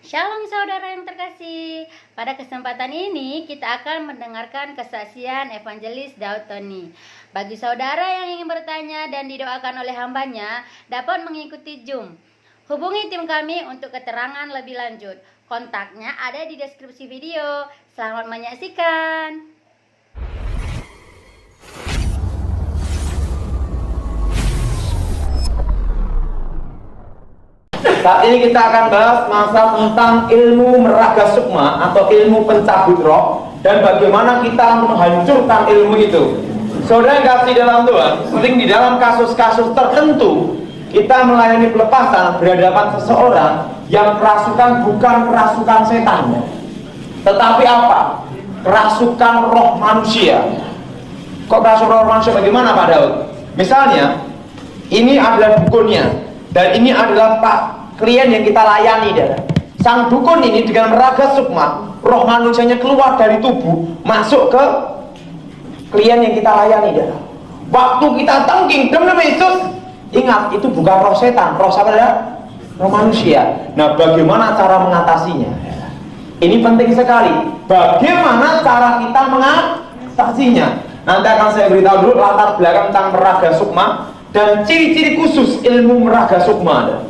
Shalom saudara yang terkasih. Pada kesempatan ini kita akan mendengarkan kesaksian Evangelis Daud Tony. Bagi saudara yang ingin bertanya dan didoakan oleh hambanya, dapat mengikuti Zoom. Hubungi tim kami untuk keterangan lebih lanjut. Kontaknya ada di deskripsi video. Selamat menyaksikan. Saat ini kita akan bahas masalah tentang ilmu meraga sukma atau ilmu pencabut roh dan bagaimana kita menghancurkan ilmu itu. Saudara yang kasih dalam Tuhan, sering di dalam kasus-kasus tertentu kita melayani pelepasan berhadapan seseorang yang kerasukan bukan kerasukan setan, tetapi apa? Kerasukan roh manusia. Kok kerasukan roh manusia? Bagaimana Pak Daud? Misalnya, ini adalah dukunnya dan ini adalah Pak klien yang kita layani, darah. Sang dukun ini dengan meraga sukma, roh manusianya keluar dari tubuh, masuk ke klien yang kita layani, darah. Waktu kita tengking demi Yesus, ingat itu bukan roh setan, roh siapa, darah? Roh manusia. Nah, bagaimana cara mengatasinya? Ini penting sekali. Bagaimana cara kita mengatasinya? Nanti akan saya beritahu dulu latar belakang tentang meraga sukma dan ciri-ciri khusus ilmu meraga sukma, darah.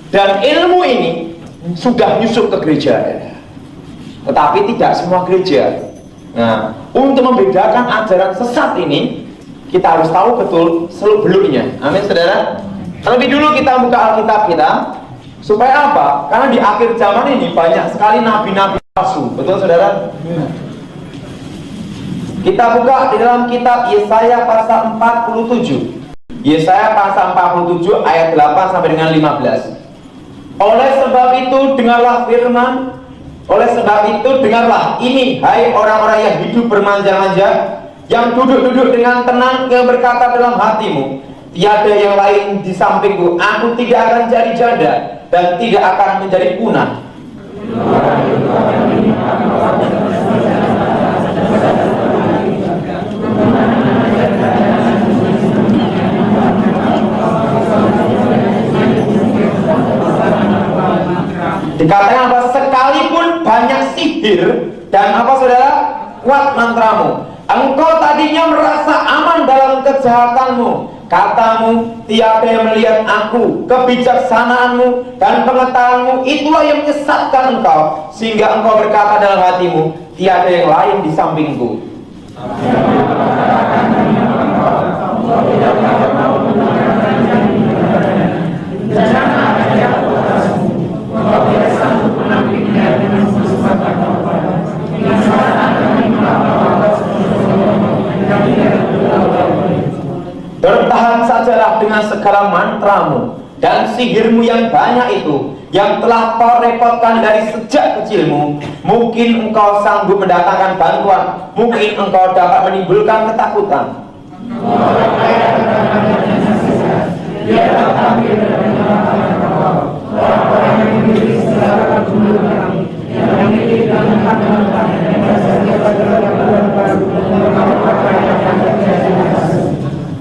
Dan ilmu ini sudah nyusup ke gereja, tetapi tidak semua gereja. Nah, untuk membedakan ajaran sesat ini, kita harus tahu betul seluk-beluknya. Amin, saudara. Terlebih dulu kita buka Alkitab kita, supaya apa? Karena di akhir zaman ini banyak sekali nabi-nabi palsu. Betul, saudara? Kita buka di dalam kitab Yesaya pasal 47. Yesaya pasal 47 ayat 8 sampai dengan 15. Oleh sebab itu dengarlah firman, oleh sebab itu dengarlah ini, hai orang-orang yang hidup bermanja-manja, yang duduk-duduk dengan tenang, yang berkata dalam hatimu, tiada yang lain di sampingku, aku tidak akan jadi janda dan tidak akan menjadi punah. Dikatakan apa? Sekalipun banyak sihir dan apa, saudara? Kuat mantramu, engkau tadinya merasa aman dalam kejahatanmu. Katamu, tiada yang melihat aku. Kebijaksanaanmu dan pengetahuanmu itulah yang menyesatkan engkau, sehingga engkau berkata dalam hatimu, tiada yang lain di sampingku. Bertahan sajalah dengan segala mantramu dan sihirmu yang banyak itu, yang telah kau repotkan dari sejak kecilmu. Mungkin engkau sanggup mendatangkan bantuan, mungkin engkau dapat menimbulkan ketakutan.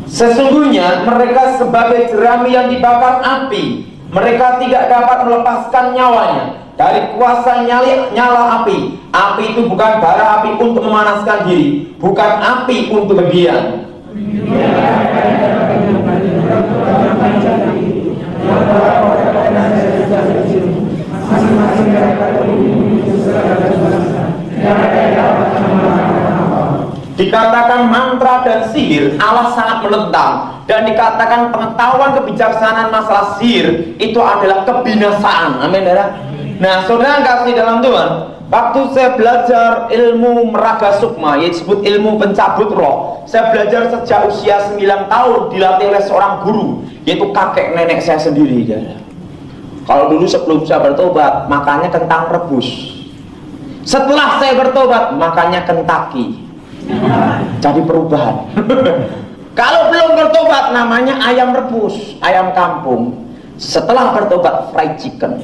Sesungguhnya mereka sebagai jerami yang dibakar api. Mereka tidak dapat melepaskan nyawanya dari kuasa nyala api. Api itu bukan bara api untuk memanaskan diri, bukan api untuk berdiam. Dikatakan mantra dan sihir, Allah sangat menentang. Dan dikatakan pengetahuan kebijaksanaan masalah sihir itu adalah kebinasaan. Amin, saudara. Nah, saudara kasih dalam Tuhan, waktu saya belajar ilmu meraga sukma, yaitu disebut ilmu pencabut roh, saya belajar sejak usia 9 tahun, dilatih oleh seorang guru, yaitu kakek nenek saya sendiri, saudara. Kalau dulu sebelum saya bertobat, makannya kentang rebus. Setelah saya bertobat, makannya Kentucky. Jadi perubahan. Kalau belum bertobat, namanya ayam rebus, ayam kampung. Setelah bertobat, fried chicken.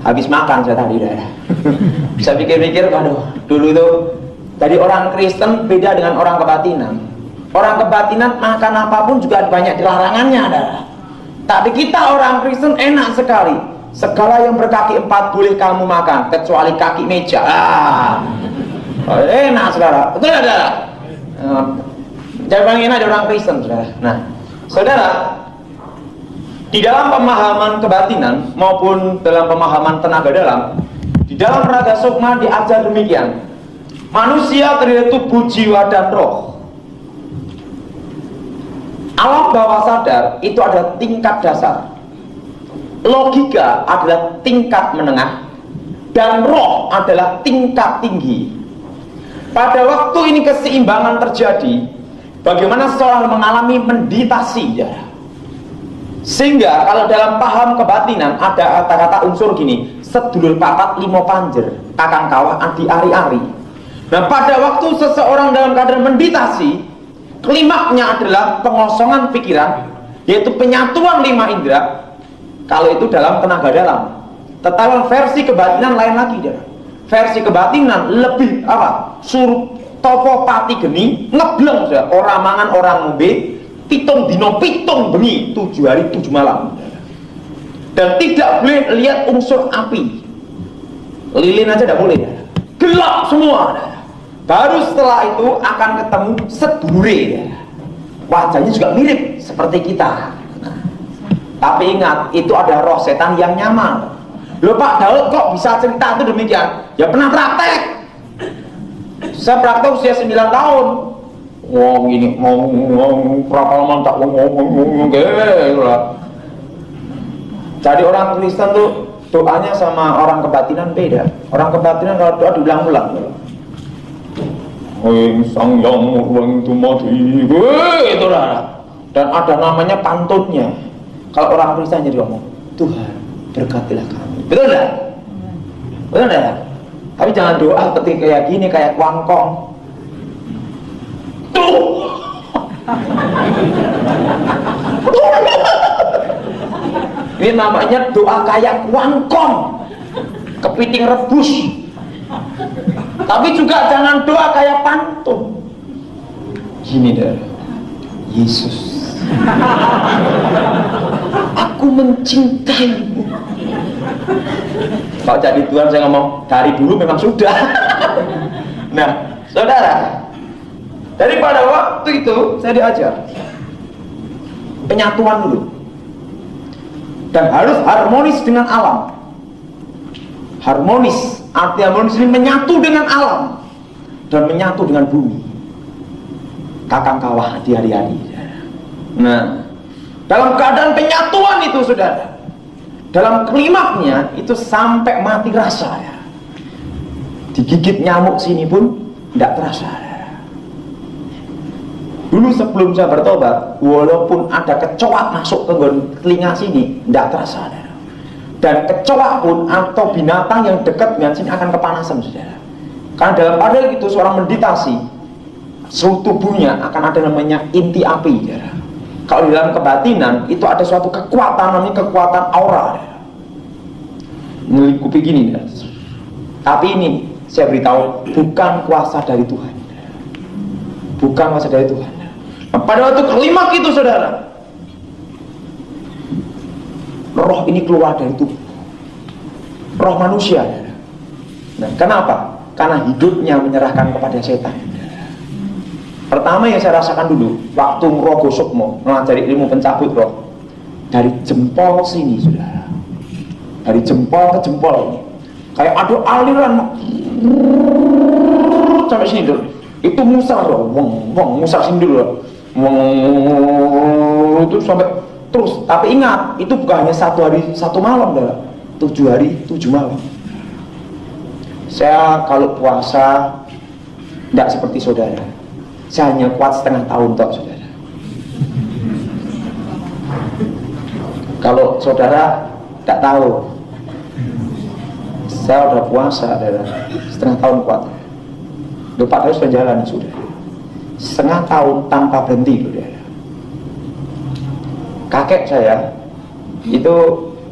Habis makan saya tadi, daerah. Bisa pikir-pikir, aduh, dulu itu dari orang Kristen beda dengan orang kebatinan. Orang kebatinan makan apapun juga banyak dilarangannya, daerah. Tapi kita orang Kristen enak sekali. segala yang berkaki 4 boleh kamu makan kecuali kaki meja. Enak saudara, betul tidak saudara? Jangan ini ada orang Kristen saudara. Nah saudara, di dalam pemahaman kebatinan maupun dalam pemahaman tenaga dalam, di dalam Raga Sukma diajar demikian: manusia terdiri tubuh, jiwa, dan roh. Alam bawah sadar itu adalah tingkat dasar, logika adalah tingkat menengah, dan roh adalah tingkat tinggi. Pada waktu ini keseimbangan terjadi, bagaimana seseorang mengalami meditasi ya. Sehingga kalau dalam paham kebatinan ada kata-kata unsur gini: sedulur papat limo panjer, kakang kawah adi ari-ari. Nah pada waktu seseorang dalam keadaan meditasi, klimaknya adalah pengosongan pikiran, yaitu penyatuan 5 indera. Kalau itu dalam tenaga dalam. Tetapi versi kebatinan lain lagi dia. Versi kebatinan lebih apa? Suruh topo pati geni ngebleng saja. Orang mangan orang ngombe, pitung dino pitung bengi, 7 hari 7 malam. Dan tidak boleh lihat unsur api. Lilin aja tidak boleh. Gelap semua. Baru setelah itu akan ketemu sedulure. Wajahnya juga mirip seperti kita. Tapi ingat, itu ada roh setan yang nyamar. Loh Pak Daud kok bisa cerita itu demikian? Ya pernah praktek. Saya praktek usia 9 tahun. Wong ini ngomong prakalaman tak ngomong Jadi orang Kristen tuh doanya sama orang kebatinan beda. Orang kebatinan kalau doa diulang-ulang. Sang yang murwang tumati, itulah. Dan ada namanya pantunnya. Kalau orang Kristen jadi ngomong, Tuhan berkatilah kami. Betul enggak? Betul enggak? Tapi jangan doa ketika kayak gini, kayak kuangkong. Tuh. Ini namanya doa kayak kuangkong, kepiting rebus. Tapi juga jangan doa kayak pantun. Gini deh, Yesus, aku mencintaimu. Kalau jadi Tuhan saya ngomong dari dulu memang sudah. Nah, saudara, daripada waktu itu saya diajar penyatuan dulu, dan harus harmonis dengan alam. Harmonis, arti harmonis ini menyatu dengan alam dan menyatu dengan bumi. Kakang kawah di hari-hari. Nah, dalam keadaan penyatuan itu saudara, dalam klimaknya itu sampai mati rasa ya. Digigit nyamuk sini pun tidak terasa ya. Dulu sebelum saya bertobat, walaupun ada kecoak masuk ke telinga sini tidak terasa ya. Dan kecoak pun atau binatang yang dekat dengan sini akan kepanasan saudara. Karena dalam pada itu seorang meditasi, seluruh tubuhnya akan ada namanya inti api saudara. Kalau di dalam kebatinan itu ada suatu kekuatan, namanya kekuatan aura melingkupi gini ya. Tapi ini saya beritahu bukan kuasa dari Tuhan, bukan kuasa dari Tuhan. Nah, pada waktu klimaks itu saudara, roh ini keluar dari tubuh, roh manusia. Nah, kenapa? Karena hidupnya menyerahkan kepada setan. Pertama yang saya rasakan dulu waktu Raga Sukma mengajari ilmu pencabut roh, dari jempol sini saudara, dari jempol ke jempol ini kayak ada aliran sampai sini dulu. Itu musar loh, musar sini dulu, itu sampai terus. Tapi ingat, itu bukan hanya 1 hari 1 malam, 7 hari 7 malam. Saya kalau puasa tidak seperti saudara, saya hanya kuat setengah tahun toh saudara. Kalau saudara tidak tahu, saya udah puasa saudara, setengah tahun kuat. 4 tahun sudah jalan sudah, setengah tahun tanpa berhenti saudara. Kakek saya itu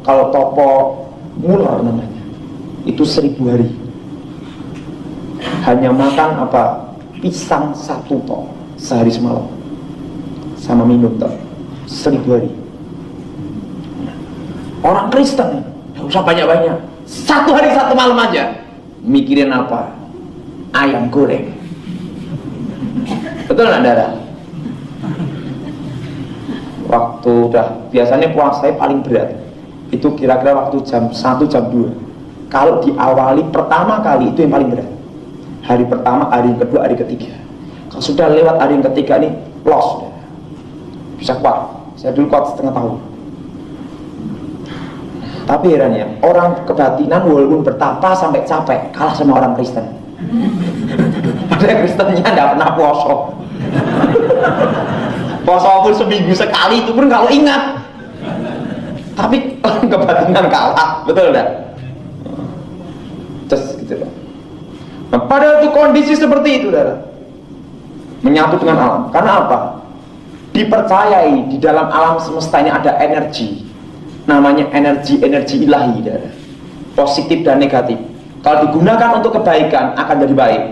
kalau topo mulor namanya, itu 1000 hari hanya makan apa, pisang 1 tok sehari semalam sama minum tok 1000 hari. Orang Kristen usah banyak-banyak. Satu hari satu malam aja. Mikirin apa? Ayam goreng. Betul nggak, Dara? Waktu udah biasanya puasa paling berat itu kira-kira waktu jam 1 jam 2. Kalau diawali pertama kali itu yang paling berat. Hari pertama, hari kedua, hari ketiga. Kalau sudah lewat hari yang ketiga ini loss, bisa kuat. Saya dulu kuat setengah tahun. Tapi herannya, orang kebatinan walaupun bertapa sampai capek kalah sama orang Kristen. Padahal Kristennya tidak pernah puasa. Puasa pun seminggu sekali itu pun kalau ingat. Tapi orang kebatinan kalah, betul tidak? Terus gitu loh. Nah, padahal itu kondisi seperti itu, saudara. Menyatu dengan alam. Karena apa? Dipercayai di dalam alam semesta ini ada energi. Namanya energi ilahi, saudara. Positif dan negatif. Kalau digunakan untuk kebaikan akan jadi baik.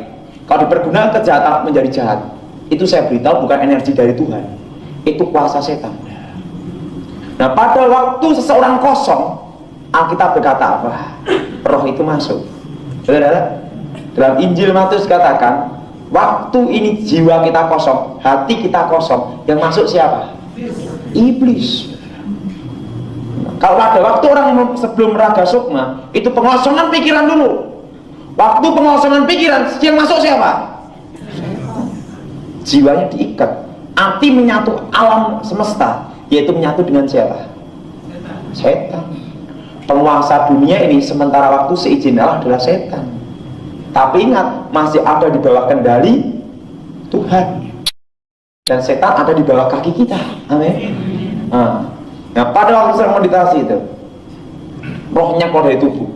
Kalau dipergunakan kejahatan menjadi jahat. Itu saya beritahu bukan energi dari Tuhan. Itu kuasa setan. Nah, pada waktu seseorang kosong, Alkitab berkata apa? Roh itu masuk. Saudara, dalam Injil Matius katakan, waktu ini jiwa kita kosong, hati kita kosong, yang masuk siapa? Iblis. Kalau ada waktu orang sebelum raga sukma, itu pengosongan pikiran dulu. Waktu pengosongan pikiran, yang masuk siapa? Jiwanya diikat. Hati menyatu alam semesta, yaitu menyatu dengan siapa? Setan. Penguasa dunia ini sementara waktu seizin Allah adalah setan. Tapi ingat, masih ada di bawah kendali Tuhan. Dan setan ada di bawah kaki kita. Amin. Nah, pada waktu saya meditasi itu, rohnya keluar dari tubuh.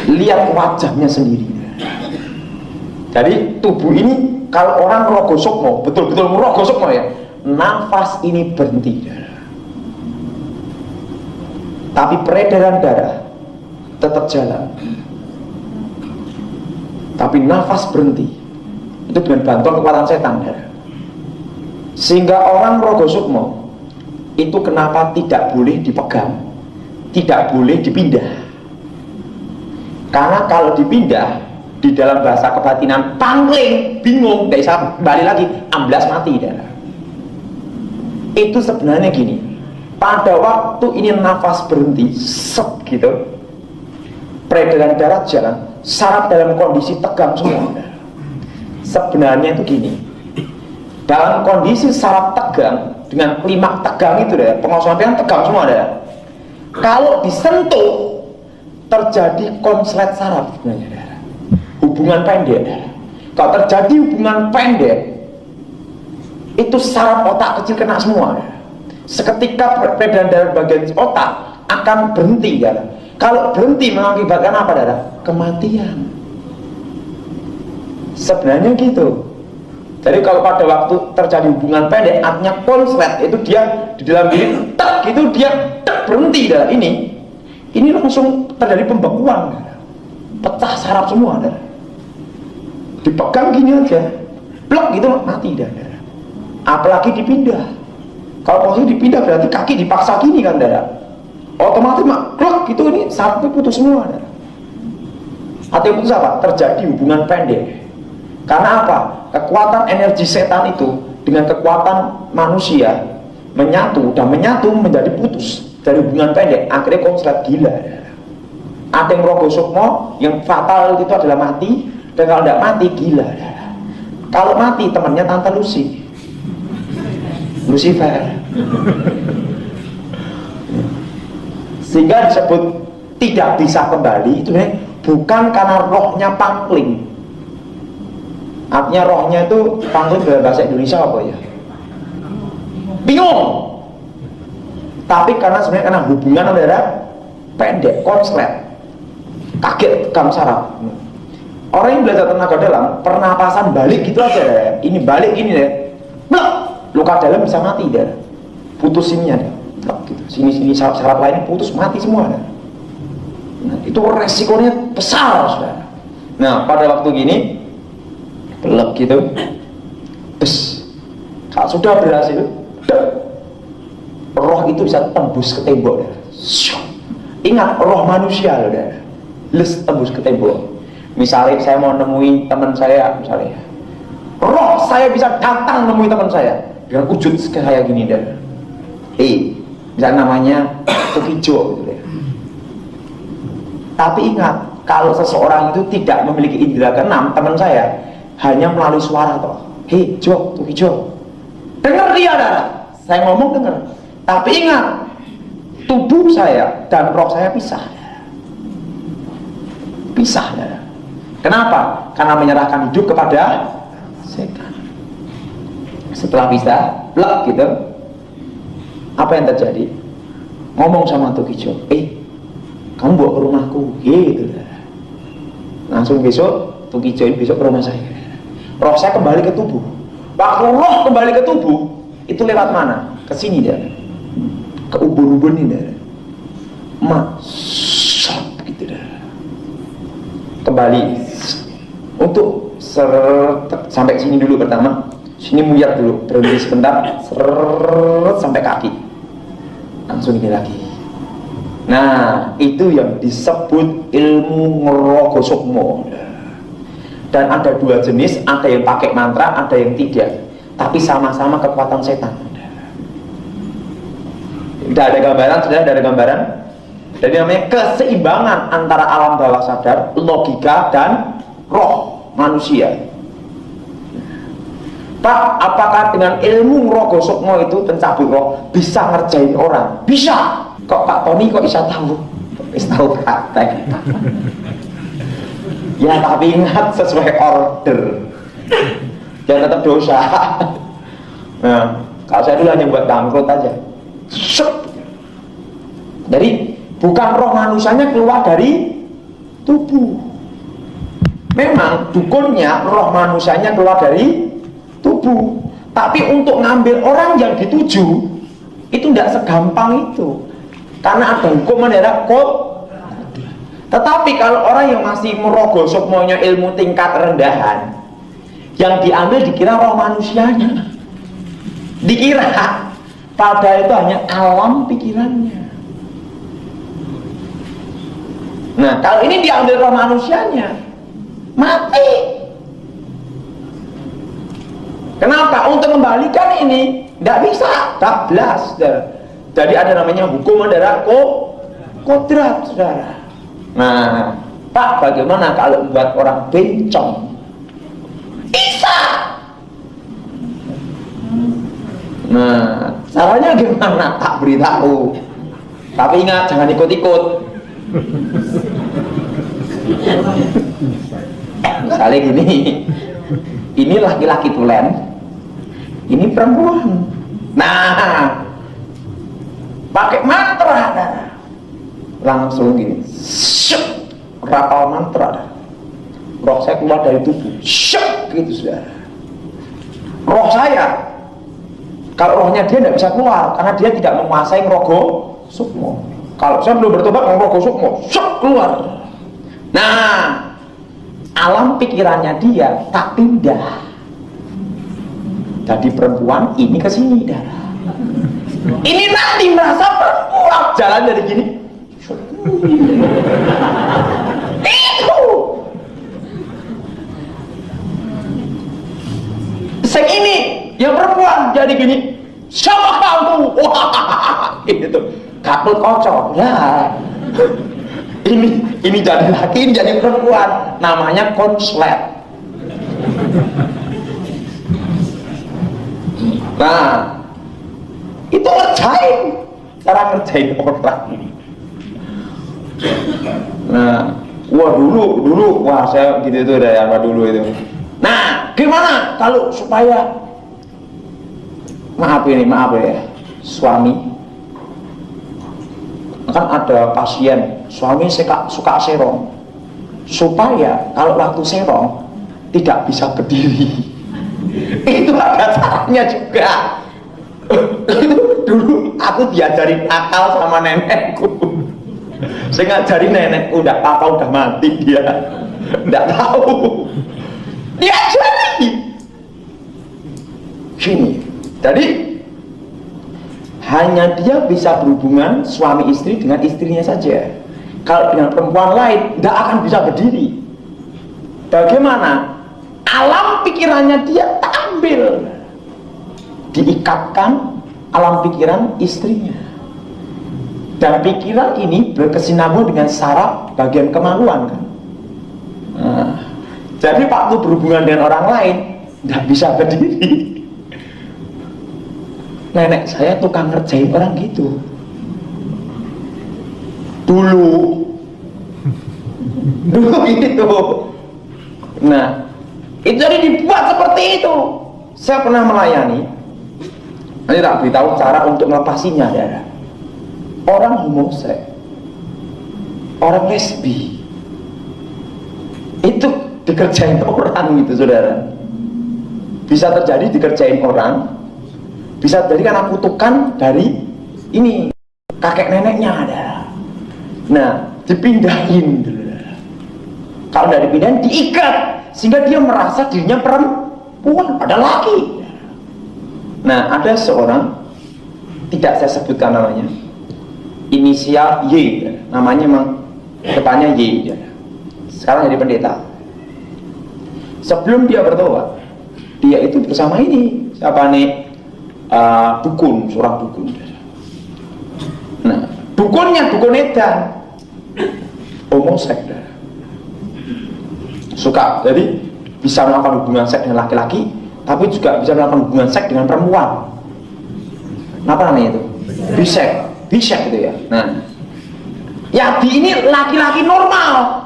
Lihat wajahnya sendiri. Jadi tubuh ini, kalau orang rogo sukmo, betul-betul rogo sukmo ya, nafas ini berhenti. Tapi peredaran darah tetap jalan. Tapi nafas berhenti. Itu dengan bantuan kekuatan setan. Sehingga orang rogo sukmo itu kenapa tidak boleh dipegang, tidak boleh dipindah. Karena kalau dipindah, di dalam bahasa kebatinan pangling, bingung, tidak bisa balik lagi, amblas mati. Itu sebenarnya gini, pada waktu ini nafas berhenti, sep gitu, peredaran darah jalan, saraf dalam kondisi tegang semua. Sebenarnya itu gini, dalam kondisi saraf tegang dengan klimaks tegang itu deh, pengosongan pikiran tegang semua deh. Kalau disentuh terjadi konslet saraf sebenarnya, hubungan pendek. Kalau terjadi hubungan pendek, itu saraf otak kecil kena semua. Seketika peredaran darah bagian otak akan berhenti, ya. Kalau berhenti mengakibatkan apa, darah? Kematian. Sebenarnya gitu. Jadi kalau pada waktu terjadi hubungan pendek, artinya konslet, itu dia di dalam diri tak gitu, dia tak berhenti, darah. Ini langsung terjadi pembekuan, pecah saraf semua, darah. Dipegang gini aja, blok gitu mati, darah. Apalagi dipindah. Kalau posisi dipindah berarti kaki dipaksa gini kan, darah. Otomatis blok gitu, ini sarafnya putus semua, darah. Atau putus apa? Terjadi hubungan pendek. Karena apa? Kekuatan energi setan itu dengan kekuatan manusia menyatu, dan menyatu menjadi putus dari hubungan pendek, akhirnya konslet gila. Ada yang rogo sukmo, yang fatal itu adalah mati, dan kalau tidak mati gila. Kalau mati temannya Tante Lucy, Lucifer. Sehingga disebut tidak bisa kembali itu bukan karena rohnya pangling. Artinya rohnya itu pangling dalam bahasa Indonesia apa ya? Bingung. Tapi karena sebenarnya karena hubungan darah pendek, konslet, kaget, tegang saraf. Orang yang belajar tenaga dalam, pernapasan balik gitu aja ya. Ini balik ini deh, blok, luka dalam bisa mati deh, putus sininya deh, blok gitu. Sini saraf lainnya putus, mati semua deh. Nah, itu resikonya besar, saudara. Nah, pada waktu gini belok gitu, bes, kalau sudah berhasil, roh itu bisa tembus ke tembok. Ingat, roh manusia loh, les tembus ke tembok. Misalnya saya mau nemuin teman saya, misalnya roh saya bisa datang nemuin teman saya dengan wujud kayak gini, misalnya namanya Tukijo gitu ya. Tapi ingat, kalau seseorang itu tidak memiliki indera keenam, teman saya hanya melalui suara toh. Hei Jo, Tukijo, dengar dia, saya ngomong dengar. Tapi ingat, tubuh saya dan roh saya pisah. Kenapa? Karena menyerahkan hidup kepada setan. Setelah pisah, plek gitu, apa yang terjadi? Ngomong sama Tukijo, kamu bawa ke rumahku, gitu. Langsung besok, Tukijo ini besok ke rumah saya. Roh saya kembali ke tubuh. Waktu roh kembali ke tubuh, itu lewat mana? Ke sini dia. Ke ubun-ubun ini dah. Gitu dah. Kembali untuk sampai sini dulu pertama. Sini muyat dulu, berhenti sebentar, sampai kaki. Langsung ini lagi. Nah, itu yang disebut ilmu Ngerogo Sukmo. Dan ada dua jenis, ada yang pakai mantra, ada yang tidak. Tapi sama-sama kekuatan setan. Sudah ada gambaran, Jadi namanya keseimbangan antara alam bawah sadar, logika, dan roh manusia. Pak, apakah dengan ilmu Ngerogo Sukmo itu pencabut roh bisa ngerjain orang? Bisa. Kok Pak Tony kok bisa tahu? Bisa tahu praktek. Ya tapi ingat, sesuai order. Jangan tetap dosa. Nah, kalau saya dulu hanya buat bangkrut aja. Jadi bukan roh manusianya keluar dari tubuh. Memang dukunnya roh manusianya keluar dari tubuh. Tapi untuk ngambil orang yang dituju itu tidak segampang itu. Karena ada hukum mendadak Tetapi kalau orang yang masih Ngerogo Sukmonya ilmu tingkat rendahan, yang diambil dikira roh manusianya, dikira padahal itu hanya alam pikirannya. Nah, kalau ini diambil roh manusianya, mati. Kenapa? Untuk kembalikan ini tidak bisa, bablas. Jadi ada namanya hukum mendadak kodrat, saudara. Nah, Pak, bagaimana kalau membuat orang bencong? Bisa. Nah, caranya gimana? Tak beritahu. Tapi ingat, jangan ikut-ikut. Misalnya gini, ini laki-laki tulen, ini perempuan. Nah, pakai mantra, langsung gini, rapal mantra, roh saya keluar dari tubuh, gitu saudara. Roh saya, kalau rohnya dia tidak bisa keluar karena dia tidak menguasai Ngerogo Sukmo. Kalau saya belum bertobat Ngerogo Sukmo, keluar. Nah, alam pikirannya dia tak pindah. Jadi perempuan ini ke sini, darah. Ini nanti merasa perempuan jalan dari gini. Itu. Sing ini yang perempuan jadi gini. Siapa kamu? Wah, gitu. Katut kocok. Nah, ini jadi laki, ini jadi perempuan. Namanya konslet. Nah, itu ngerjain, cara ngerjain orang. Nah, wah saya gitu itu dari apa dulu itu. Nah, gimana kalau supaya maaf ya, suami kan ada pasien suami suka serong, supaya kalau waktu serong tidak bisa berdiri. Itu ada caranya juga. Dulu aku diajarin akal sama nenekku. Saya ngajarin nenekku, udah papa udah mati dia, nggak tahu. Diajari. Sini. Jadi hanya dia bisa berhubungan suami istri dengan istrinya saja. Kalau dengan perempuan lain tidak akan bisa berdiri. Bagaimana? Alam pikirannya dia tampil, diikatkan alam pikiran istrinya, dan pikiran ini berkesinambung dengan saraf bagian kemaluan kan. Nah, jadi waktu berhubungan dengan orang lain tidak bisa berdiri. Nenek saya tukang ngerjain orang gitu dulu gitu. Nah, itu jadi dibuat seperti itu. Saya pernah melayani, nanti tak beritahu cara untuk melepasinya ya. Orang homoseks, orang lesbi itu dikerjain orang gitu saudara. Bisa terjadi dikerjain orang, bisa terjadi karena kutukan dari ini kakek neneknya ada. Nah, dipindahin dulu. Kalau dari dipindahin diikat sehingga dia merasa dirinya perempuan pada laki. Nah, ada seorang, tidak saya sebutkan namanya, inisial Y, namanya memang depannya Y. Sekarang jadi pendeta. Sebelum dia bertobat, dia itu bersama ini siapa nih, dukun, seorang dukun. Nah, dukunnya dukun edan, homoseks, suka, jadi bisa melakukan hubungan seks dengan laki-laki, tapi juga bisa melakukan hubungan seks dengan perempuan. Apa namanya itu? Bisek gitu ya. Nah, ya ini laki-laki normal,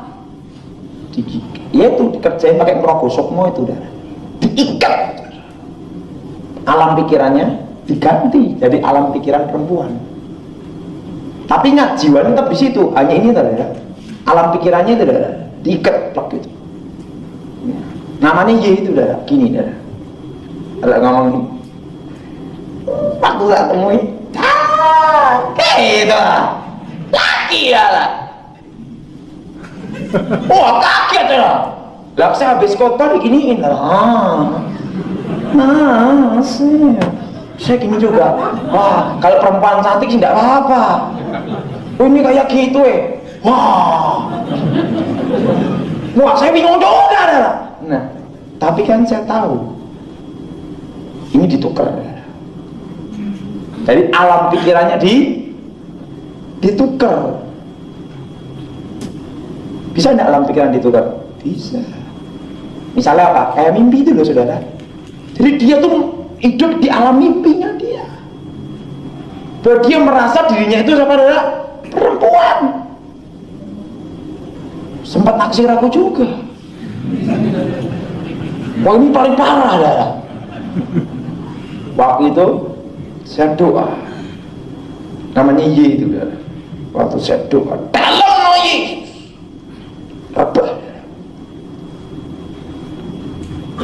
ya itu dikerjain pakai merogosokmo itu udah diikat, alam pikirannya diganti jadi alam pikiran perempuan. Tapi ingat, jiwanya tetap di situ, hanya ini ya, alam pikirannya itu udah diikat gitu. Namanya Y itu udah gini dah. Kalau ngomong ini, waktu saya temui, gitu lah, laki lah. Wah, kaget lah. Lah saya habis kotor diginiin lah. Saya gini juga. Wah, kalau perempuan cantik sih tidak apa-apa. Oh, ini kayak gitu Wah, saya bingung juga dah. Nah, tapi kan saya tahu ini ditukar. Jadi alam pikirannya ditukar. Bisa enggak alam pikiran ditukar? Bisa. Misalnya apa? Kayak mimpi itu loh saudara. Jadi dia tuh hidup di alam mimpinya dia. Bahwa dia merasa dirinya itu saudara perempuan. Sempat naksir aku juga. Wah, ini paling parah dah. Waktu itu saya doa, namanya Y itu dah. Waktu saya doa, tolong Y, apa?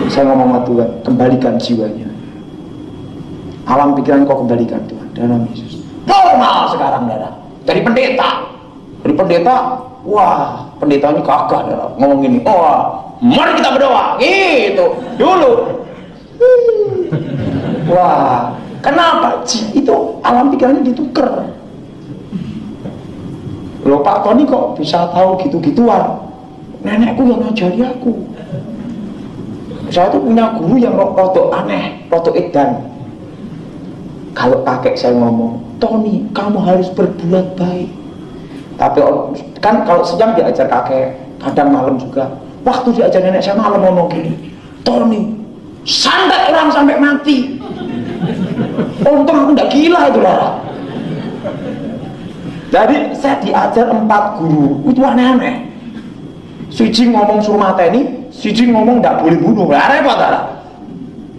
Saya ngomong sama Tuhan, kembalikan jiwanya, alam pikiran kau kembalikan Tuhan dalam Yesus. Normal sekarang dah. Dari pendeta, wah pendetanya kagak dah ngomong gini. Oh, mari kita berdoa, gitu dulu. Wah, kenapa? Itu alam pikirannya ditukar. Loh, Pak Tony kok bisa tahu gitu-gituan? Nenekku yang ngajari aku. Saya tuh punya guru yang roto aneh, roto edan. Kalau kakek saya ngomong, Tony, kamu harus berbuat baik. Tapi kan kalau siang diajar kakek, kadang malam juga. Waktu diajar nenek saya malam ngomong gini, Tony, santet orang sampai mati. Untung aku nggak gila itu lah. Jadi saya diajar 4 guru, itu aneh-aneh. Siji ngomong suruh mateni, siji ngomong nggak boleh bunuh. Repot lah.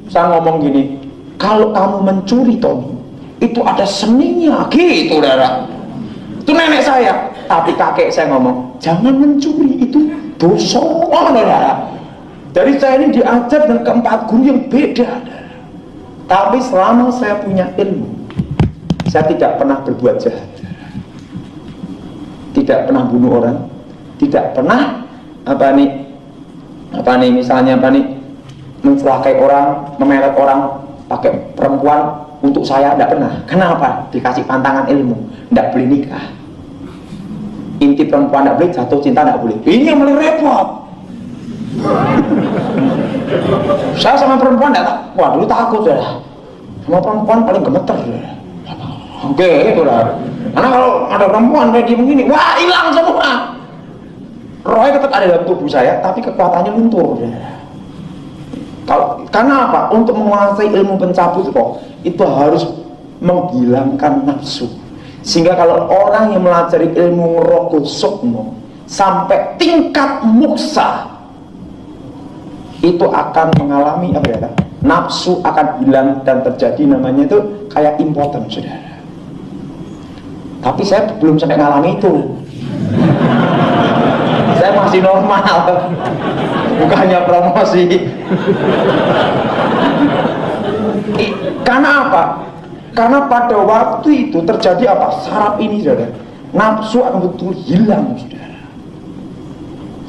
Saya ngomong gini, kalau kamu mencuri Tony, itu ada seninya, gitu darah. Itu nenek saya. Tapi kakek saya ngomong, jangan mencuri, itu dosa. Jadi saya ini diajar dengan ke-4 guru yang beda. Tapi selama saya punya ilmu, saya tidak pernah berbuat jahat, tidak pernah bunuh orang, tidak pernah misalnya mencelakai orang, memelet orang pakai perempuan, Untuk saya tidak pernah. Kenapa? Dikasih pantangan ilmu, tidak boleh nikah. Inti perempuan tidak boleh, jatuh cinta tidak boleh. Ini yang paling repot. Saya sama perempuan tidak, wah dulu takut ya. Sama perempuan paling gemeter. Oke, itu lah. Karena kalau ada perempuan kayak begini, wah hilang semua. Rohnya tetap ada dalam tubuh saya, tapi kekuatannya luntur. Karena apa? Untuk menguasai ilmu pencabut roh, itu harus menghilangkan nafsu. Sehingga kalau orang yang melajari ilmu roh sukmo sampai tingkat muksa, itu akan mengalami apa ya? Nafsu akan hilang dan terjadi namanya itu kayak impoten, saudara. Tapi saya belum sampai ngalami itu. Saya masih normal, bukannya promosi. Karena apa? Karena pada waktu itu terjadi apa? Saraf ini, saudara, nafsu akan betul hilang, saudara.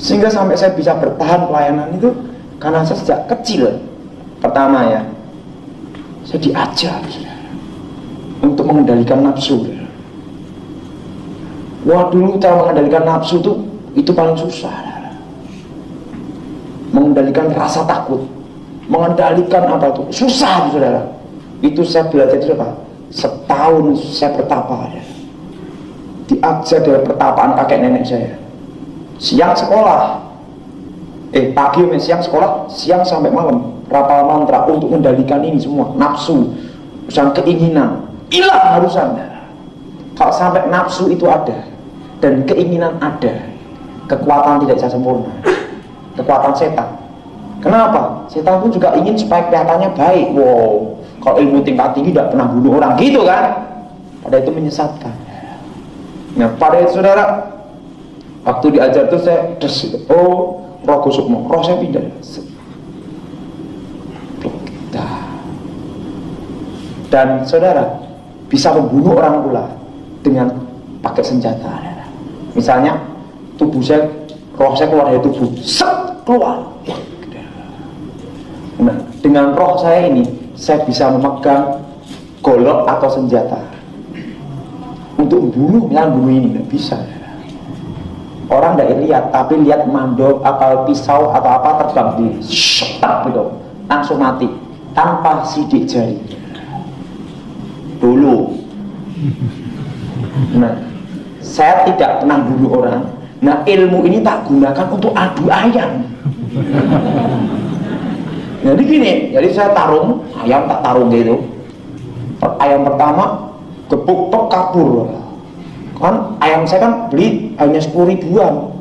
Sehingga sampai saya bisa bertahan pelayanan itu karena saya sejak kecil, pertama ya, saya diajar, saudara, untuk mengendalikan nafsu, saudara. Wah, dulu cara mengendalikan nafsu itu paling susah, saudara. Mengendalikan rasa takut, mengendalikan apa itu susah, saudara. Itu saya belajar itu apa? Setahun saya bertapa, saudara. Diajar dari pertapaan kakek nenek saya. Siang sekolah, pagi siang sekolah, siang sampai malam rapal mantra untuk mengendalikan ini semua, nafsu, urusan keinginan, hilang harusan. Kalau sampai nafsu itu ada dan keinginan ada, kekuatan tidak bisa sempurna. Kekuatan setan. Kenapa? Setan pun juga ingin supaya kelihatannya baik. Wow, kalau ilmu tingkat tinggi tidak pernah bunuh orang, gitu kan? Pada itu menyesatkan. Nah, pada itu saudara, waktu diajar itu saya oh, roh sukmo, roh saya pindah. Dan saudara bisa membunuh orang pula dengan pakai senjata. Misalnya tubuh saya, roh saya keluar dari tubuh, set, keluar. Nah, dengan roh saya ini saya bisa memegang golok atau senjata untuk membunuh, misalnya bunuh ini nggak bisa. Orang tidak lihat, tapi lihat mandor atau pisau atau apa terbang di setak gitu, langsung mati tanpa sidik jari. Dulu, nah, saya tidak pernah bunuh orang. Nah, ilmu ini tak gunakan untuk adu ayam. Jadi gini, jadi saya tarung ayam, tak tarung gitu. Ayam pertama gebuk tok kabur. Kan ayam saya kan beli hanya 10 ribuan.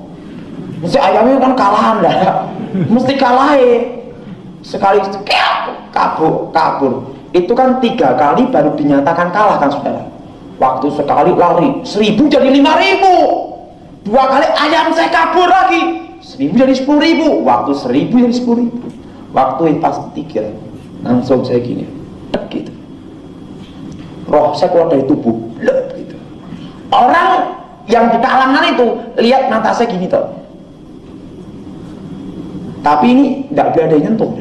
Mesti ayamnya kan kalahan dah. Mesti kalahin. Sekali kabur. Itu kan 3 kali baru dinyatakan kalah kan, saudara. Waktu sekali lari 1000 jadi 5000. 2 kali ayam saya kabur lagi 1000 jadi 10.000. Waktu 1000 jadi 10.000. Waktu pas 3 langsung saya gini, gitu. Roh saya keluar dari tubuh, gitu. Orang yang di kalangan itu lihat mata saya gini toh. Tapi ini tidak ada yang nyentuh.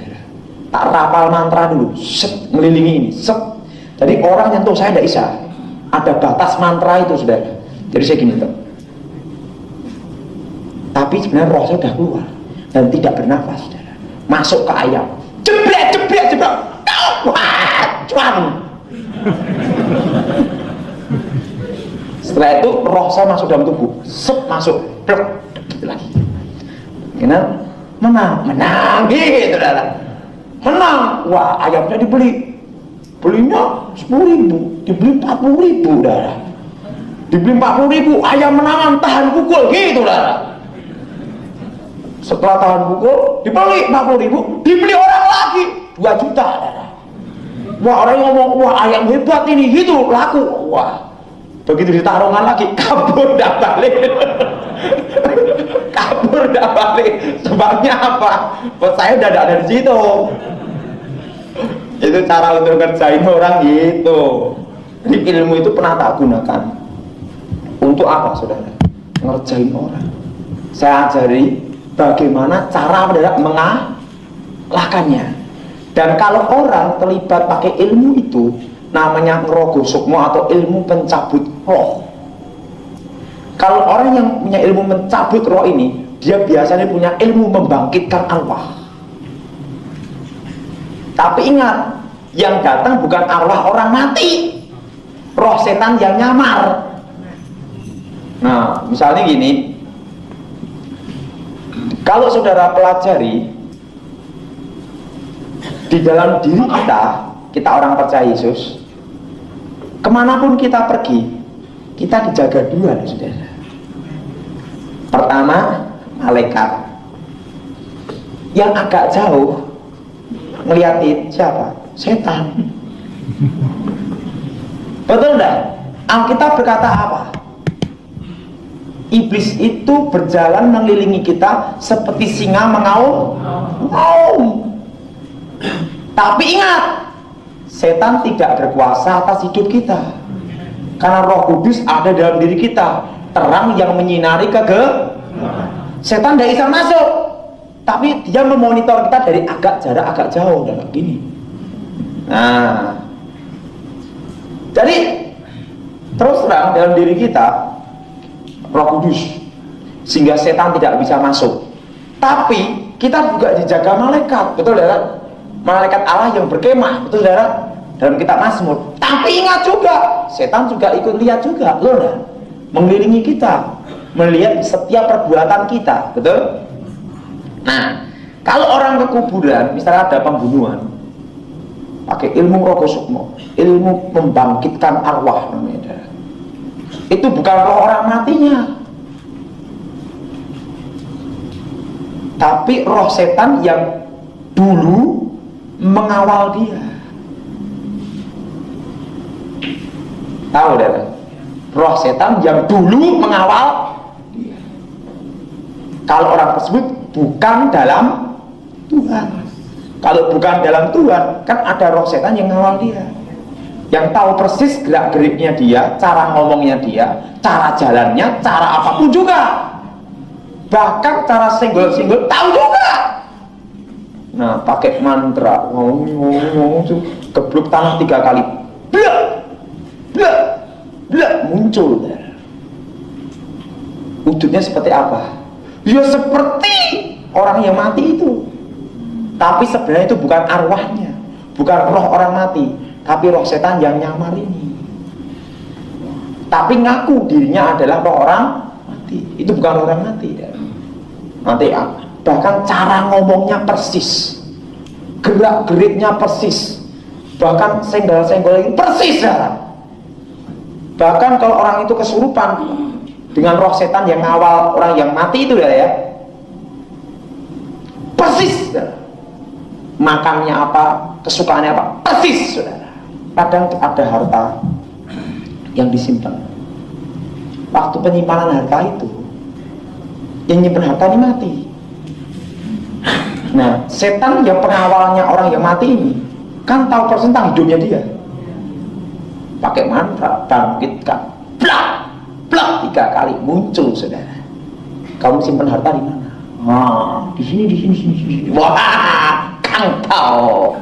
Tak rapal mantra dulu, set, melilingi ini, set. Jadi orang nyentuh saya tidak bisa. Ada batas mantra itu, saudara. Jadi saya gini toh. Tapi sebenarnya roh saya sudah keluar dan tidak bernafas, saudara. Masuk ke ayam, jebrek, wah, cuan. Setelah itu roh saya masuk dalam tubuh, sep, masuk, blok, gitu lagi. Karena menang, gitu, saudara. Menang, wah, ayamnya belinya 10.000, dibeli 40.000, saudara. Dibeli 40.000, ayam menangan, tahan pukul, gitu, saudara. Setelah tahan pukul, dibeli 40.000, dibeli orang lagi 2 juta. Wah, orang ngomong, wah ayam hebat ini, gitu, laku. Wah, begitu ditarungan lagi, kabur dah balik. Kabur dah balik. Sebabnya apa? Saya udah ada di situ. Itu cara untuk ngerjain orang gitu. Jadi ilmu itu pernah tak gunakan untuk apa, saudara? Ngerjain orang. Saya ajari bagaimana cara mengalahkannya. Dan kalau orang terlibat pakai ilmu itu, namanya ngerogo sukmo atau ilmu pencabut roh. Kalau orang yang punya ilmu mencabut roh ini, dia biasanya punya ilmu membangkitkan arwah. Tapi ingat, yang datang bukan arwah orang mati, roh setan yang nyamar. Nah, misalnya gini, kalau saudara pelajari di dalam diri kita orang percaya Yesus, kemanapun kita pergi, kita dijaga dua, saudara. Pertama, malaikat. Yang agak jauh ngeliatin siapa? Setan. Betul enggak? Alkitab berkata apa? Iblis itu berjalan mengelilingi kita seperti singa mengaum. Tapi ingat, setan tidak berkuasa atas hidup kita, karena Roh Kudus ada dalam diri kita, terang yang menyinari setan tidak bisa masuk, tapi dia memonitor kita dari jarak agak jauh, kayak gini. Nah, jadi terus terang dalam diri kita Roh Kudus, sehingga setan tidak bisa masuk. Tapi kita juga dijaga malaikat, betul ya? Malaikat Allah yang berkemah, betul saudara, dalam kitab Mazmur. Tapi ingat juga, setan juga ikut lihat juga, loh, nah, mengelilingi kita, melihat setiap perbuatan kita, betul. Nah, kalau orang ke kuburan, misalnya ada pembunuhan, pakai ilmu rogo sukmo, ilmu membangkitkan arwah namanya, itu bukan roh orang matinya, tapi roh setan yang dulu mengawal dia. Tahu deh, roh setan yang dulu mengawal dia. Kalau orang tersebut bukan dalam Tuhan, kalau bukan dalam Tuhan, kan ada roh setan yang mengawal dia, yang tahu persis gerak geriknya dia, cara ngomongnya dia, cara jalannya, cara apapun juga, bahkan cara senggol-senggol tahu juga. Nah, pakai mantra, ngomong, gebluk tanah 3 kali, blak, blak, blak, muncul. Wujudnya seperti apa? Ya seperti orang yang mati itu, tapi sebenarnya itu bukan arwahnya, bukan roh orang mati, tapi roh setan yang nyamar ini. Tapi ngaku dirinya adalah roh orang mati. Itu bukan orang mati. Nanti bahkan cara ngomongnya persis, gerak geriknya persis, bahkan senggol-senggol ini persis ya. Bahkan kalau orang itu kesurupan dengan roh setan yang ngawal orang yang mati itu ya, persis ya. Makannya apa, kesukaannya apa, persis saudara. Kadang ada harta yang disimpan, waktu penyimpanan harta itu yang nyimpen harta ini mati. Nah, setan yang pengawalnya orang yang mati ini kan tahu persis tentang hidupnya dia, pakai mantra bangkitkan, blak, blak 3 kali muncul saudara. Kamu simpan harta di mana? Di sini, di sini, di sini. Wah, kang tahu.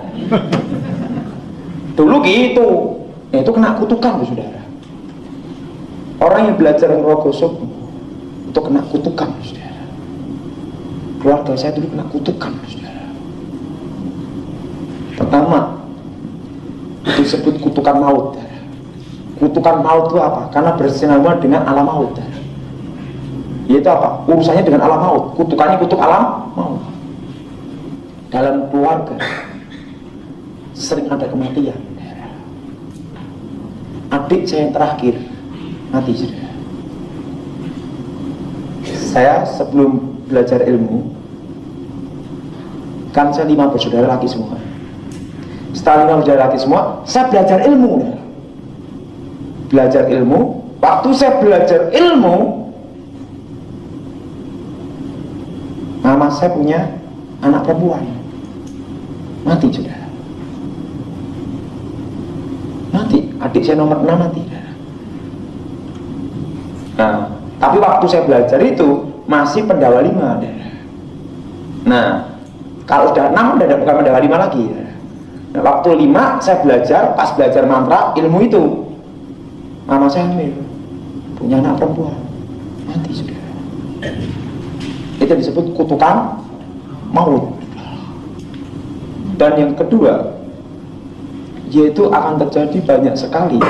Dulu gitu, ya itu kena kutukan saudara. Orang yang belajar ngerogo sukmo itu kena kutukan saudara. Keluarga saya dulu kena kutukan saudara. Pertama, itu disebut kutukan maut. Kutukan maut itu apa? Karena bersenama dengan alam maut. Yaitu apa? Urusannya dengan alam maut. Kutukannya kutuk alam maut. Dalam keluarga sering ada kematian. Adik saya yang terakhir mati saudara. Saya sebelum belajar ilmu, kan saya 5 bersaudara laki semua. Setelah 5 bersaudara laki semua, saya belajar ilmu. Belajar ilmu. Waktu saya belajar ilmu, mama saya punya anak perempuan mati saudara. Mati, adik saya nomor 6 mati. Nah, tapi waktu saya belajar itu masih pendawa 5. Nah, kalau sudah 6 udah bukan pendawa 5 lagi. Nah, waktu 5 saya belajar, pas belajar mantra ilmu itu, mama saya hamil, punya anak perempuan, mati sudah. Itu disebut kutukan maut. Dan yang kedua, yaitu akan terjadi banyak sekali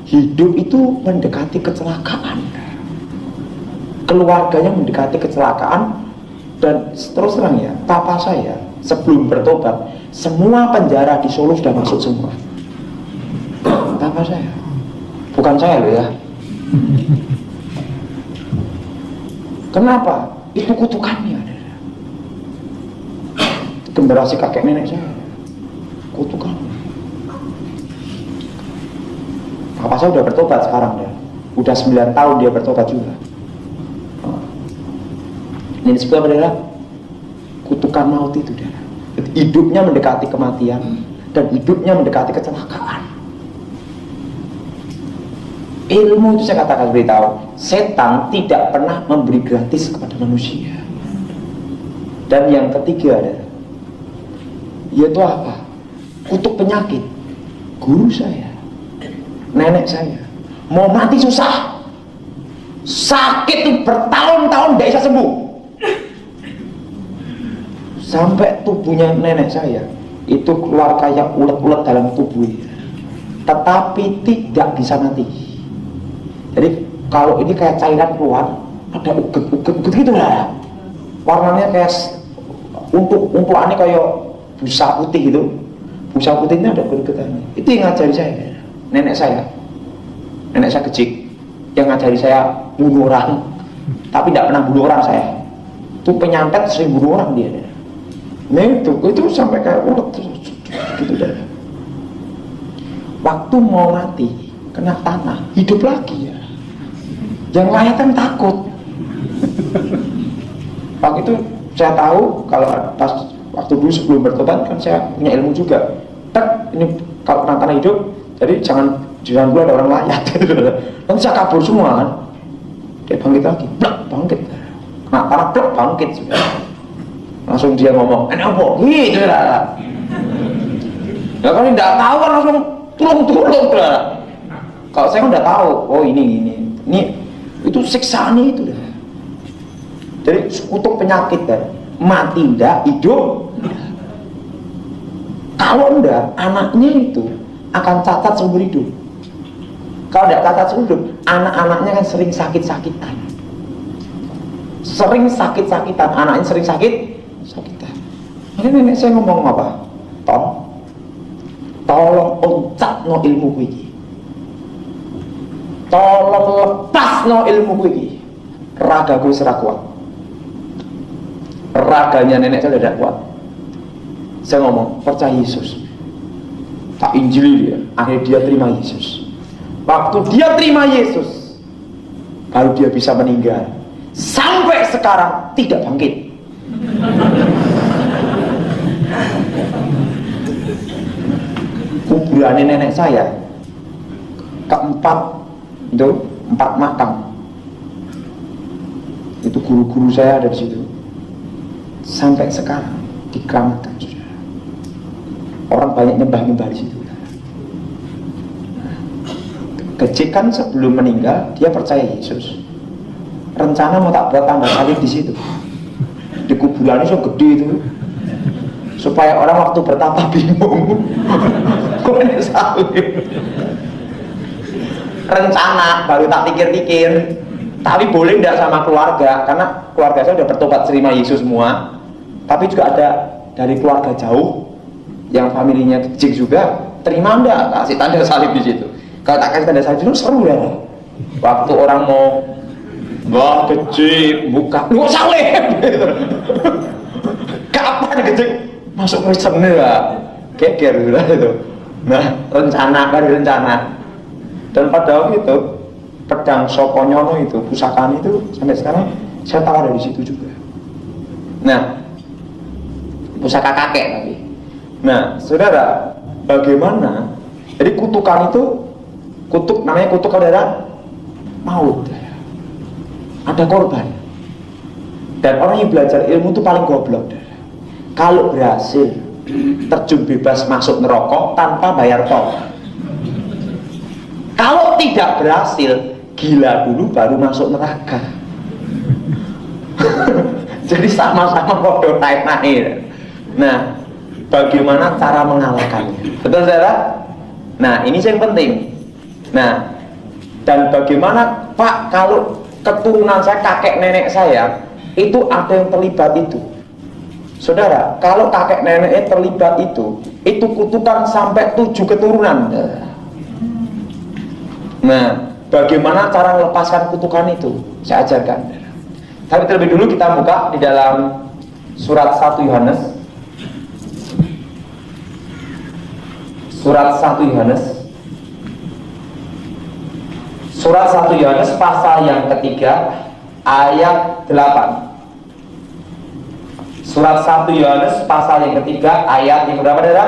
hidup itu mendekati kecelakaan, keluarganya mendekati kecelakaan. Dan terus terang ya, papa saya sebelum bertobat, semua penjara di Solo sudah masuk semua. Papa saya, bukan saya loh ya. Kenapa? Itu kutukannya. Generasi kakek nenek saya, kutukan. Papa saya udah bertobat sekarang ya, udah 9 tahun dia bertobat juga. Ini disebut adalah kutukan maut itu. Hidupnya mendekati kematian dan hidupnya mendekati kecelakaan. Ilmu itu saya katakan beritahu, setan tidak pernah memberi gratis kepada manusia. Dan yang ketiga adalah, yaitu apa? Kutuk penyakit. Guru saya, nenek saya, mau mati susah, sakit bertahun-tahun tidak bisa sembuh. Sampai tubuhnya nenek saya itu keluar kayak ulet-ulet dalam tubuhnya, tetapi tidak bisa mati. Jadi kalau ini kayak cairan keluar, ada uget-uget gitu lah. Warnanya kayak umpuannya kayak busa putih gitu. Busa putihnya ada uget-ugetannya. Itu yang ngajari saya, nenek saya. Nenek saya kecik, yang ngajari saya bunuh orang, tapi tidak pernah bunuh orang saya. Itu penyantet sering bunuh orang dia. Nah itu sampai kayak ulet gitu dah. Waktu mau mati kena tanah, hidup lagi ya. Yang lain kan takut. Waktu itu saya tahu kalau pas waktu dulu sebelum bertobat kan saya punya ilmu juga. Tak ini kalau kena tanah hidup, jadi jangan dulu ada orang layat. Nanti saya kabur semua kan. Dia bangkit lagi, blak bangkit. Nah tanah blak bangkit sudah. Langsung dia ngomong, ini apa? Gitu lah. Ya kalau tidak tahu kan langsung tulung lah. Kalau saya udah tahu, oh ini itu siksaannya itu dah. Jadi kutuk penyakit dah, mati ndak, hidup. Kalau enggak, anaknya itu akan cacat seumur hidup. Kalau tidak cacat seumur hidup, anak-anaknya kan sering sakit-sakitan. Anaknya sering sakitan. Ini nenek saya ngomong apa? Tolong oncak no ilmu kuwi. Tolong lepas no ilmu kuwi. Ragaku wis ora kuat. Raganya nenek saya tidak kuat. Saya ngomong, percaya Yesus. Tak injili dia. Akhirnya dia terima Yesus. Waktu dia terima Yesus, baru dia bisa meninggal. Sampai sekarang tidak bangkit. Kuburan nenek saya keempat itu 4 makam. Itu guru-guru saya ada di situ. Sampai sekarang dikeramatkan sudah. Orang banyak nyembah di situ. Kecil kan sebelum meninggal dia percaya Yesus. Rencana mau tak buat tanda salib di situ. Di kuburannya so gede itu, supaya orang waktu bertapa bingung. Kok ini salib? Rencana baru tak pikir-pikir. Tapi boleh tidak sama keluarga, karena keluarga saya sudah bertobat terima Yesus semua. Tapi juga ada dari keluarga jauh yang familinya kecil juga, terima enggak kasih tanda salib di situ. Kalau tak kasih tanda salib itu seru ya. Waktu orang mau wah kecil buka, nggak salib. Kapan kecil masuk Kristen ya? Geger itu. Nah rencana. Dan pada waktu itu pedang Soponyono itu, pusakaan itu sampai sekarang saya tahu ada di situ juga. Nah, pusaka kakek tapi. Nah, saudara, bagaimana? Jadi kutukan itu, namanya kutuk adalah maut. Ada korban. Dan orang yang belajar ilmu itu paling goblok. Kalau berhasil terjun bebas masuk neraka tanpa bayar tol. Kalau tidak berhasil, gila dulu baru masuk neraka. Jadi sama-sama podo naik. Nah, bagaimana cara mengalahkannya? Betul saudara? Nah, ini yang penting. Nah, dan bagaimana Pak kalau keturunan saya, kakek nenek saya itu ada yang terlibat itu? Saudara, kalau kakek neneknya terlibat itu kutukan sampai 7 keturunan. Nah, bagaimana cara melepaskan kutukan itu? Saya ajarkan. Tapi terlebih dulu kita buka di dalam surat 1 Yohanes. Surat 1 Yohanes. Surat 1 Yohanes pasal yang ketiga ayat 8. Surat 1 Yohanes pasal yang ketiga ayat yang berapa saudara?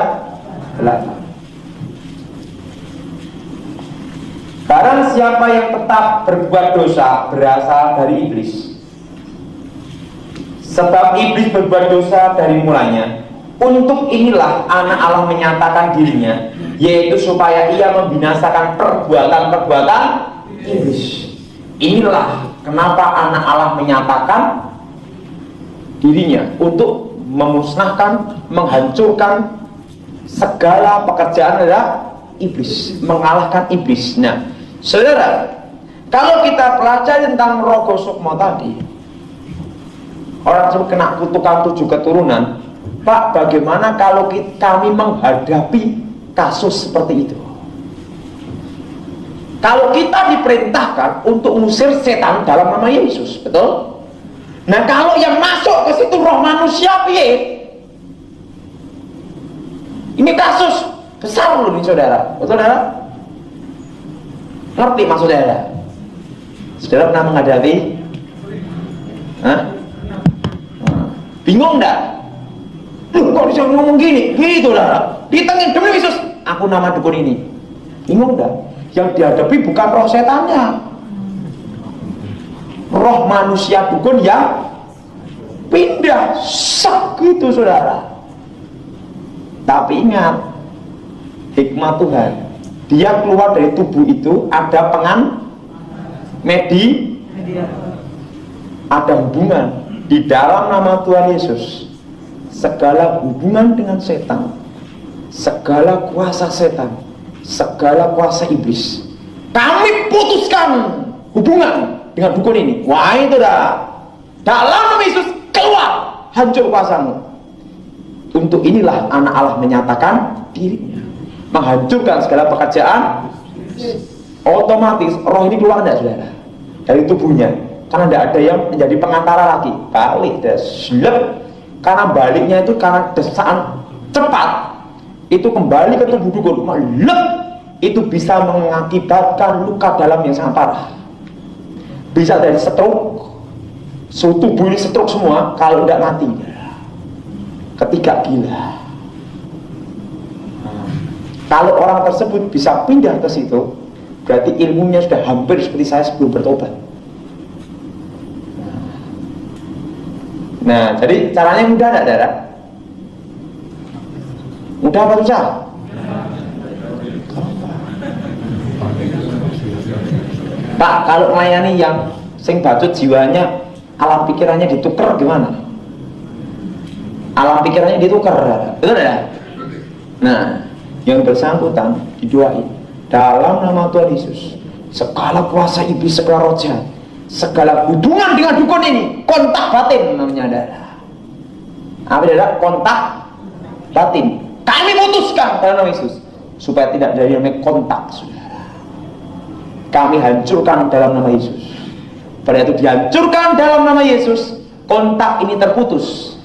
8. Barang siapa yang tetap berbuat dosa berasal dari iblis. Sebab iblis berbuat dosa dari mulanya. Untuk inilah anak Allah menyatakan dirinya, yaitu supaya ia membinasakan perbuatan-perbuatan iblis. Inilah kenapa anak Allah menyatakan dirinya, untuk memusnahkan, menghancurkan segala pekerjaan adalah iblis, mengalahkan iblis. Nah, saudara, kalau kita pelajari tentang rogo sukmo tadi, orang tersebut kena kutukan 7 keturunan. Pak, bagaimana kalau kami menghadapi kasus seperti itu? Kalau kita diperintahkan untuk mengusir setan dalam nama Yesus, betul? Nah, kalau yang masuk ke situ roh manusia, piye? Ini kasus besar loh nih saudara, betul saudara? Ngerti maksud saudara? Saudara pernah menghadapi? Hah? Bingung enggak? Kok bisa ngomong gini? Gitu lah. Ditengin demi Yesus, aku nama dukun ini. Bingung enggak? Yang dihadapi bukan roh setannya, roh manusia dukun yang pindah sak gitu saudara. Tapi ingat, hikmah Tuhan, dia keluar dari tubuh itu ada ada hubungan di dalam nama Tuhan Yesus. Segala hubungan dengan setan, segala kuasa setan, segala kuasa iblis, kami putuskan hubungan dengan dukun ini. Wah, itu dah dalam nama Yesus, keluar, hancur kuasamu. Untuk inilah anak Allah menyatakan dirinya, menghancurkan segala pekerjaan. Otomatis roh ini keluar enggak saudara dari tubuhnya, karena tidak ada yang menjadi pengantara lagi. Balik dah, slep. Karena baliknya itu karena desaan cepat, itu kembali ke tubuh dukun, lep, itu bisa mengakibatkan luka dalam yang sangat parah. Bisa dari stroke, tubuh ini stroke semua kalau tidak mati. Ketiga gila. Kalau orang tersebut bisa pindah ke situ, berarti ilmunya sudah hampir seperti saya sebelum bertobat. Nah, jadi caranya mudah enggak, saudara? Mudah apa susah? Pak, kalau melayani yang sing bacut jiwanya, alam pikirannya ditukar gimana? Alam pikirannya ditukar, betul ya? Nah, yang bersangkutan didoain dalam nama Tuhan Yesus, segala kuasa iblis, segala roh jahat, segala hubungan dengan dukun ini, kontak batin namanya adalah apa adalah kontak batin. Kami putuskan dalam nama Yesus supaya tidak ada yang kontak, saudara. Kami hancurkan dalam nama Yesus. Pada itu dihancurkan dalam nama Yesus, kontak ini terputus.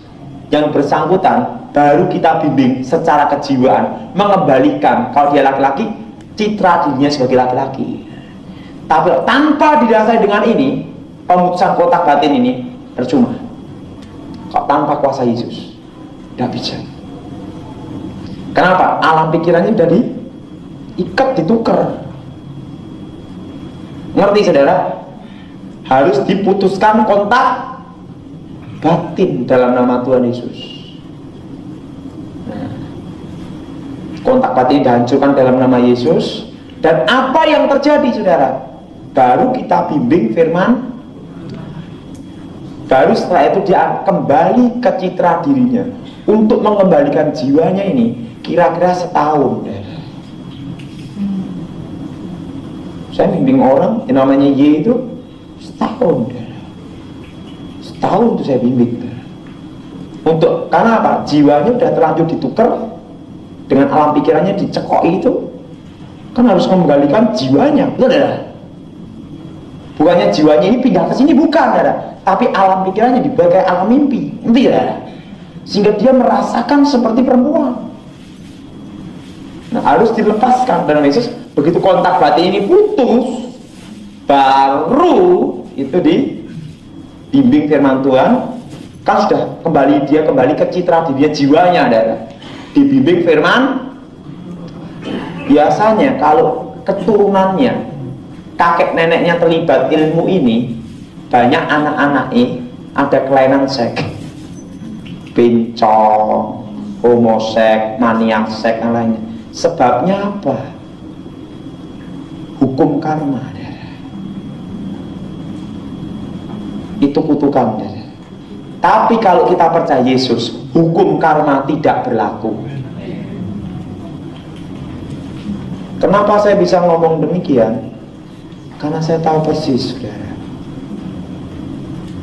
Yang bersangkutan baru kita bimbing secara kejiwaan, mengembalikan kalau dia laki-laki, citra dirinya sebagai laki-laki. Tapi tanpa didasari dengan ini, pemutusan kotak batin ini percuma. Kok tanpa kuasa Yesus tidak bisa. Kenapa? Alam pikirannya sudah diikat, ditukar. Ngerti saudara? Harus diputuskan kontak batin dalam nama Tuhan Yesus. Nah, Kontak batin dihancurkan dalam nama Yesus. Dan apa yang terjadi, saudara? Baru kita bimbing firman. Baru setelah itu dia kembali ke citra dirinya. Untuk mengembalikan jiwanya ini kira-kira setahun. Saya bimbing orang yang namanya Y itu setahun. Setahun itu saya bimbing. Karena apa? Jiwanya udah terlanjur ditukar dengan alam pikirannya dicekoi itu. Kan harus mengembalikan jiwanya, betul tidak? Bukannya jiwanya ini pindah ke sini, bukan, tidak? Tapi alam pikirannya dibagai alam mimpi, tidak? Sehingga dia merasakan seperti perempuan. Nah, harus dilepaskan. Dan Yesus begitu kontak batin ini putus, baru itu dibimbing firman Tuhan. Kan sudah kembali ke citra dirinya, jiwanya, tidak? Dibimbing firman. Biasanya kalau keturunannya, kakek neneknya terlibat ilmu ini, banyak anak-anaknya ada kelainan seks, bencong, homoseks, maniak seks, dan lainnya. Sebabnya apa? Hukum karma. Itu kutukan. Tapi kalau kita percaya Yesus, hukum karma tidak berlaku. Kenapa saya bisa ngomong demikian? Karena saya tahu persis, saudara.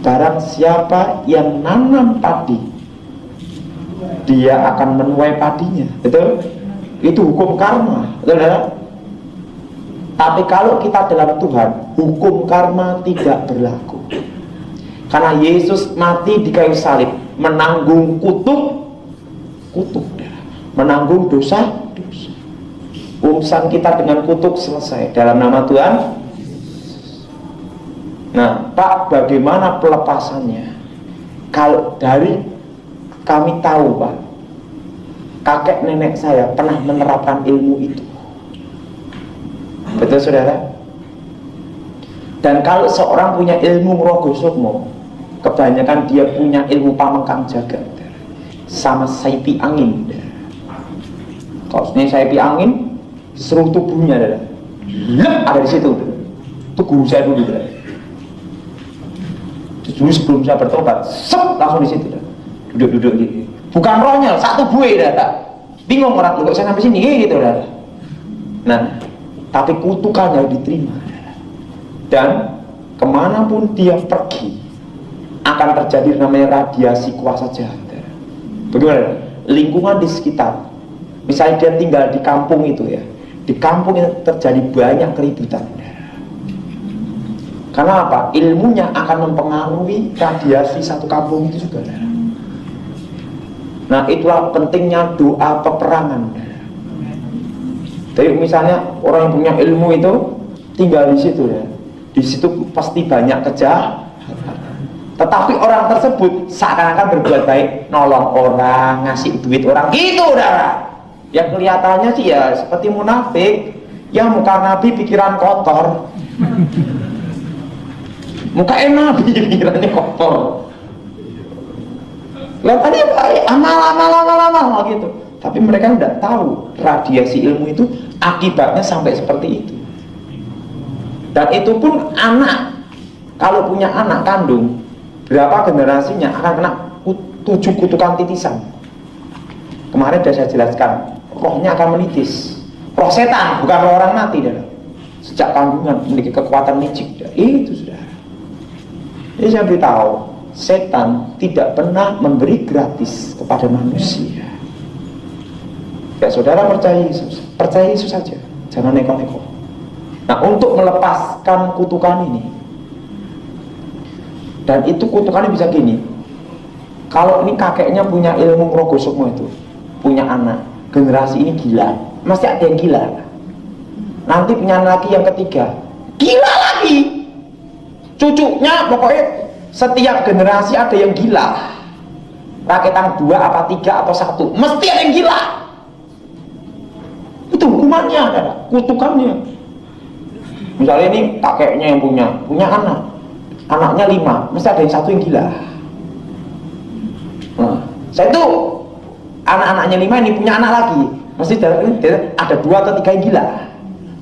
Barang siapa yang nanam padi, dia akan menuai padinya. Betul? Itu hukum karma, betul, saudara? Tapi kalau kita dalam Tuhan, hukum karma tidak berlaku. Karena Yesus mati di kayu salib, menanggung kutuk, menanggung dosa. Urusan kita dengan kutuk selesai dalam nama Tuhan. Nah, Pak, bagaimana pelepasannya? Kalau dari kami tahu, Pak, kakek nenek saya pernah menerapkan ilmu itu. Betul, saudara? Dan kalau seorang punya ilmu Rogo Sukmo, kebanyakan dia punya ilmu pamengkang jagat sama saipi angin. Kalau ini saipi angin, seluruh tubuhnya ada di situ. Itu guru saya dulu. Dulu sebelum saya bertobat, langsung di situ. Duduk gitu. Bukan rohnya, satu buih bingung orang, kok saya sampai sini gitu. Nah, tapi kutukannya diterima. Dan kemanapun dia pergi, akan terjadi namanya radiasi kuasa jahat. Bagaimana? Lingkungan di sekitar. Misalnya dia tinggal di kampung itu ya, di kampung itu terjadi banyak keributan. Karena apa? Ilmunya akan mempengaruhi radiasi satu kampung itu juga. Nah, itulah pentingnya doa peperangan. Jadi misalnya orang yang punya ilmu itu tinggal di situ ya, di situ pasti banyak kejahatan. Tetapi orang tersebut seakan-akan berbuat baik, nolong orang, ngasih duit orang, gitu udah. Ya kelihatannya sih ya seperti munafik. Ya muka Nabi pikiran kotor, muka Nabi pikirannya kotor. Kelihatannya baik, amal gitu. Tapi mereka tidak tahu radiasi ilmu itu akibatnya sampai seperti itu. Dan itu pun anak, kalau punya anak kandung, berapa generasinya akan kena 7 kutukan titisan. Kemarin sudah saya jelaskan, rohnya akan menitis. Roh setan, bukan roh orang mati. Sejak kandungan memiliki kekuatan magic. Itu sudah. Jadi saya beritahu, setan tidak pernah memberi gratis kepada manusia. Ya saudara percaya Yesus saja, jangan neko-neko. Nah, untuk melepaskan kutukan ini, dan itu kutukannya bisa gini. Kalau ini kakeknya punya ilmu Rogo Sukmo itu, punya anak, generasi ini gila, masih ada yang gila. Nanti punya anak lagi yang ketiga, gila lagi. Cucunya pokoknya setiap generasi ada yang gila. Raketan 2 apa 3 atau 1, mesti ada yang gila. Itu hukumannya, kutukannya. Misalnya ini kakeknya yang punya anak, anaknya 5, mesti ada yang 1 yang gila. Nah, saya tuh anak-anaknya 5 ini punya anak lagi, Mesti ada 2 atau 3 yang gila.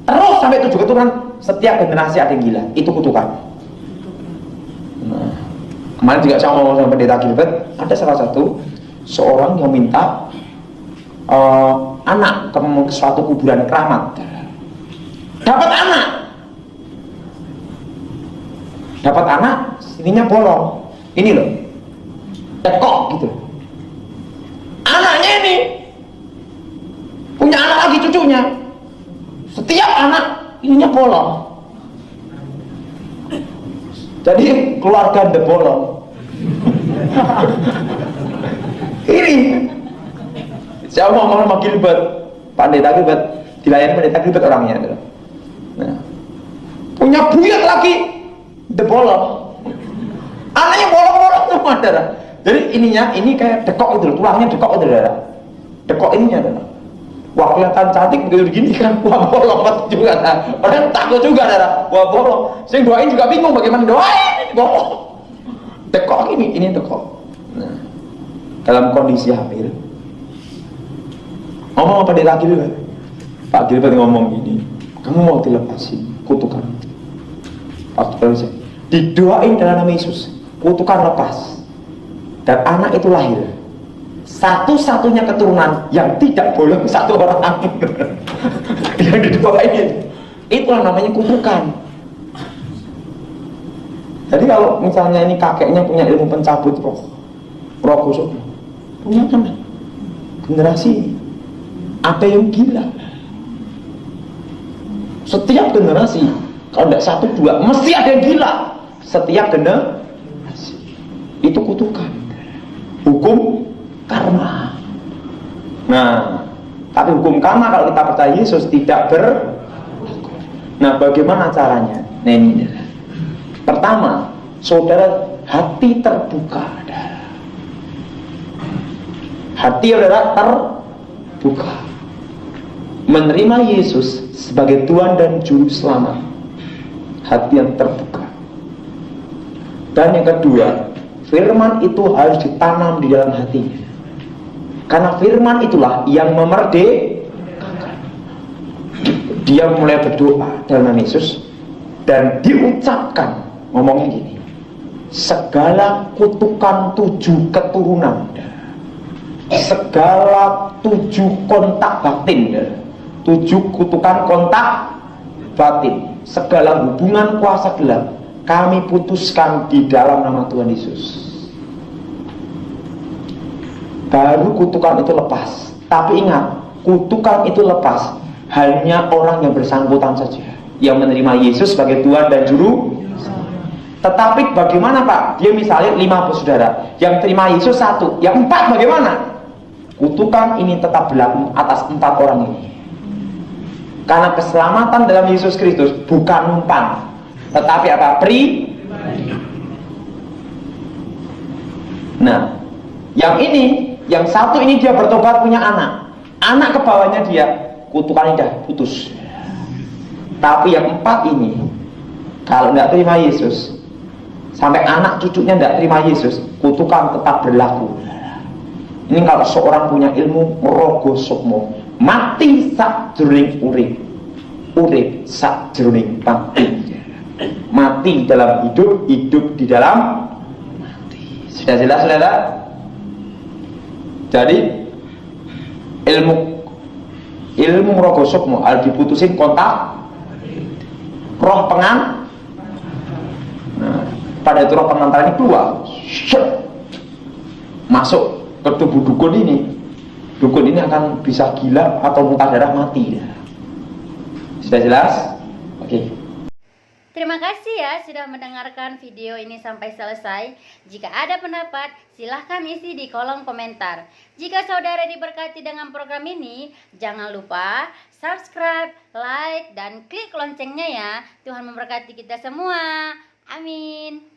Terus sampai 7 keturunan, setiap generasi ada yang gila. Itu kutukan. Nah, kemarin juga saya ngomong sama pendeta Gilbert, ada salah satu seorang yang minta anak ke suatu kuburan keramat. Dapat anak, sininya bolong. Ini loh, tekok gitu. Anaknya ini punya anak lagi, cucunya. Setiap anak ininya bolong. Jadi keluarga The bolong. Ini saya ngomong sama Gilbert, Pendeta Gilbert, dilayani Pendeta Gilbert orangnya. Nah, punya buyut lagi The bolong. Anaknya bolong-bolong semua, darah. Jadi ini kayak dekok itu, tulangnya dekok itu, darah. Dekok ininya, darah. Wah, kelihatan cantik begitu begini kan, wah bolong juga. Orang takut juga, darah. Wah bolong. Saya doain juga bingung bagaimana doain, bolong. Dekok ini dekok. Nah, dalam kondisi hamil, ngomong apa Pendeta Gilbert? Pak Gilbert ngomong gini, kamu mau dilepasin kutukan? Pak Gilbert didoain dalam nama Yesus, kutukan lepas, dan anak itu lahir. Satu-satunya keturunan yang tidak boleh satu orang yang didoain. Itulah namanya kutukan. Jadi kalau misalnya ini kakeknya punya ilmu pencabut roh kusuk, punya anak generasi ada yang gila. Setiap generasi, kalau tidak 1, 2, mesti ada yang gila. Setiap generasi itu kutukan, hukum karma. Nah, tapi hukum karma kalau kita percaya Yesus tidak berlaku. Nah, bagaimana caranya? Nah, ini pertama, saudara hati terbuka. Hati saudara terbuka, menerima Yesus sebagai Tuhan dan Juru Selamat. Hati yang terbuka. Dan yang kedua, firman itu harus ditanam di dalam hatinya. Karena firman itulah yang memerdekakan. Dia mulai berdoa dalam nama Yesus dan diucapkan, ngomongnya gini, segala kutukan 7 keturunan, segala 7 kontak batin, 7 kutukan kontak batin, segala hubungan kuasa gelap, kami putuskan di dalam nama Tuhan Yesus. Baru kutukan itu lepas. Tapi ingat, kutukan itu lepas hanya orang yang bersangkutan saja, yang menerima Yesus sebagai Tuhan dan Juru. Tetapi bagaimana Pak? Dia misalnya 5 saudara, yang terima Yesus 1, yang 4 bagaimana? Kutukan ini tetap berlaku atas 4 orang ini. Karena keselamatan dalam Yesus Kristus bukan numpang, tetapi apa? Nah, yang 1 ini dia bertobat, punya anak ke bawahnya dia, kutukan ini dah putus. Tapi yang 4 ini, kalau tidak terima Yesus, sampai anak cucunya tidak terima Yesus, kutukan tetap berlaku. Ini kalau seorang punya ilmu rogo sukmo, mati sak jroning urip sak jroning mati dalam hidup di dalam mati. Sudah jelas saudara? Jadi ilmu rogo sukmo harus diputusin kontak roh pengan. Nah, pada itu roh pengantar ini keluar, masuk ke tubuh dukun ini. Dukun ini akan bisa gila atau muntah darah, mati. Sudah jelas? Oke. Terima kasih ya sudah mendengarkan video ini sampai selesai. Jika ada pendapat, silahkan isi di kolom komentar. Jika saudara diberkati dengan program ini, jangan lupa subscribe, like, dan klik loncengnya ya. Tuhan memberkati kita semua. Amin.